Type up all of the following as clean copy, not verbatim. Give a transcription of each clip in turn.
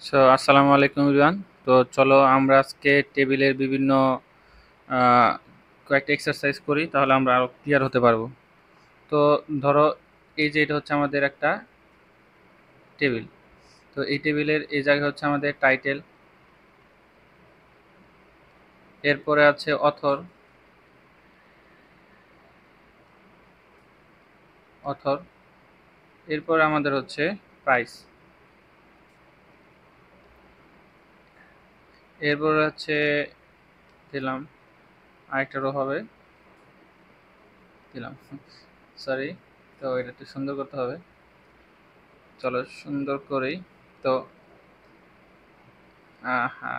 আসসালামু আলাইকুম এভরিওয়ান। তো চলো আমরা আজকে টেবিলের বিভিন্ন আহ, কয়েকটা এক্সারসাইজ করি, তাহলে আমরা আরো ক্লিয়ার হতে পারবো। তো ধরো, এই যে এটা হচ্ছে আমাদের একটা টেবিল। তো এই টেবিলের এই জায়গা হচ্ছে আমাদের টাইটেল, এরপরে আছে অথর, এরপরে আমাদের হচ্ছে প্রাইস, এরপরে হচ্ছে দিলাম আরেকটা রো হবে, দিলাম সরি। তো এটা একটু সুন্দর করতে হবে, চলো সুন্দর করেই। তো আহা,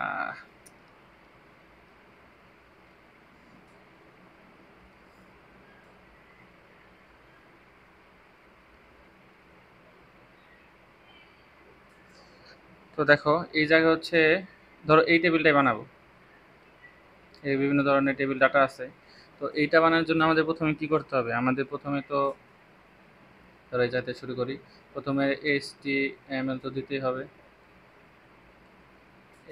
তো দেখো এই জায়গা হচ্ছে, ধরো এই টেবিলটাই বানাবো, এই বিভিন্ন ধরনের টেবিল ডাটা আছে। তো এইটা বানানোর জন্য আমাদের প্রথমে কি করতে হবে, আমাদের প্রথমে তো ধরো এই যাতে শুরু করি, প্রথমে HTML তো দিতেই হবে।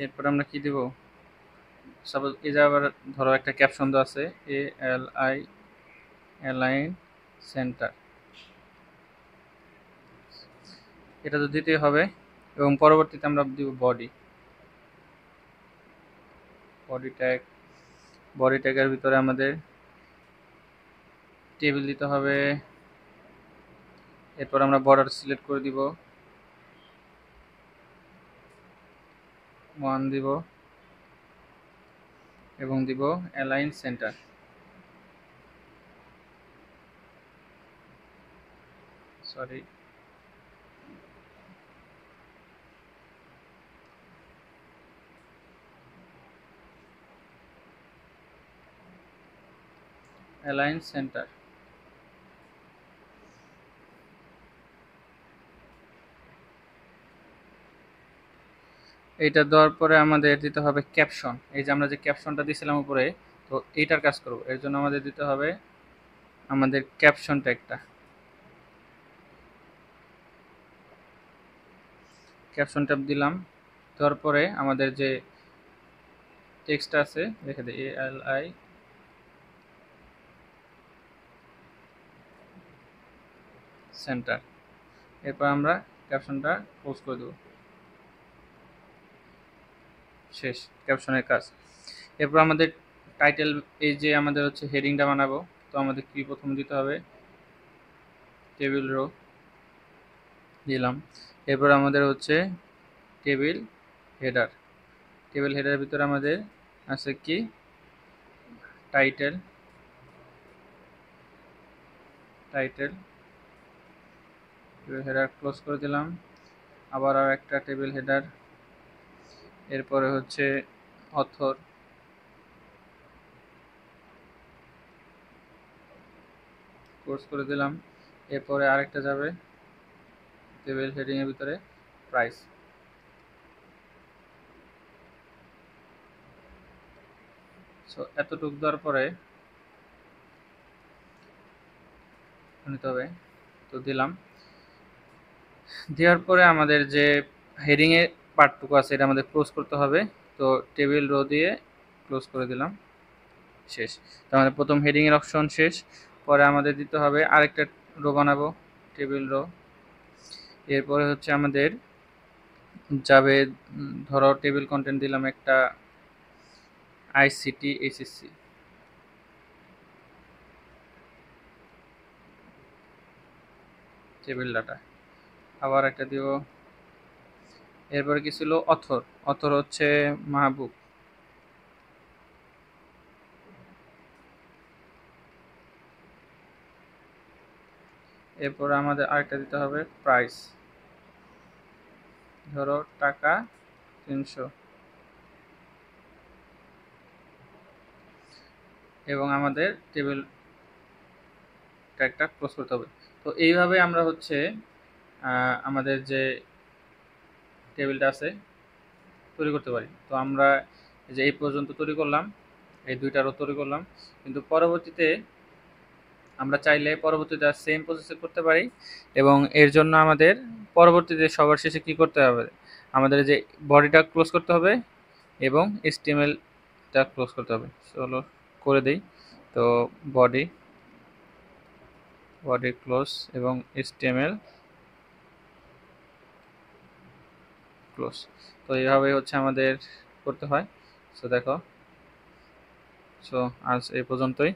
এরপর আমরা কি দিব, সাপোজ এই যে আবার ধরো একটা ক্যাপশন তো আছে, ALI অ্যালাইন সেন্টার, এটা তো দিতেই হবে। এবং পরবর্তীতে আমরা দিব বডি ট্যাগ, বডি ট্যাগের ভিতরে আমাদের টেবিল দিতে হবে। এরপর আমরা বর্ডার সিলেক্ট করে দিব, 1 দিব এবং দিব align centre. Sorry, align centre. এইটা দেওয়ার পরে আমাদের দিতে হবে ক্যাপশন, এই যে আমরা যে ক্যাপশনটা দিয়েছিলাম উপরে, তো এইটার কাজ করব, এর জন্য আমাদের দিতে হবে আমাদের ক্যাপশন ট্যাগটা। ক্যাপশন ট্যাগ দিলাম, দেওয়ার পরে আমাদের যে টেক্সট আছে রেখে দিই, ALI সেন্টার। এরপর আমরা ক্যাপশনটা পোস্ট করে দেবো, শেষ ক্যাপশনের কাজ। এরপর আমাদের টাইটেল, এই যে আমাদের হচ্ছে হেডিংটা বানাবো, তো আমাদের কি প্রথম দিতে হবে, টেবিল রো দিলাম। এরপর আমাদের হচ্ছে টেবিল হেডার, টেবিল হেডারের ভিতরে আমাদের আছে কি, title, title table header close করে দিলাম। আবার আর একটা টেবিল হেডার, এরপরে হচ্ছে অথর, ক্লোজ করে দিলাম। এরপরে আরেকটা যাবে টেবিল হেডিং এর ভিতরে, প্রাইস। সো এতটুকু দেওয়ার পরে নিতে হবে, তো দিলাম। দেওয়ার পরে আমাদের যে হেডিং এর পার্টটুকু আছে এটা আমাদের ক্লোজ করতে হবে, তো টেবিল রো দিয়ে ক্লোজ করে দিলাম, শেষ। তো আমাদের প্রথম হেডিং এর অপশন শেষ। পরে আমাদের দিতে হবে আরেকটা রো বানাবো, টেবিল রো। এরপরে হচ্ছে আমাদের যাবে, ধরো টেবিল কন্টেন্ট দিলাম একটা ICT HSC টেবিল ডাটা, আবার একটা দিব। এরপরে কি ছিল, অথর, অথর হচ্ছে মাহবুব। এরপর আমাদের আরেকটা দিতে হবে প্রাইস, ধরো টাকা 300, এবং আমাদের টেবিল ট্যাগটা ক্লোজ করতে হবে। তো এইভাবে আমরা হচ্ছে আমাদের যে টেবিলটা আছে তৈরি করতে পারি। তো আমরা এই যে এই পর্যন্ত তৈরি করলাম, এই দুইটা রো তৈরি করলাম, কিন্তু পরবর্তীতে আমরা চাইলে পরবর্তীতে সেম প্রসেসে করতে পারি, এবং এর জন্য আমাদের পরবর্তীতে সবার শেষে কি করতে হবে, আমাদের যে বডিটা ক্লোজ করতে হবে এবং HTML-টা ক্লোজ করতে হবে। চলো করে দেই। তো বডি ক্লোজ এবং HTML ক্লোজ। তো এইভাবে হচ্ছে আমাদের করতে হয়। সো দেখো, সো আজ এই পর্যন্তই।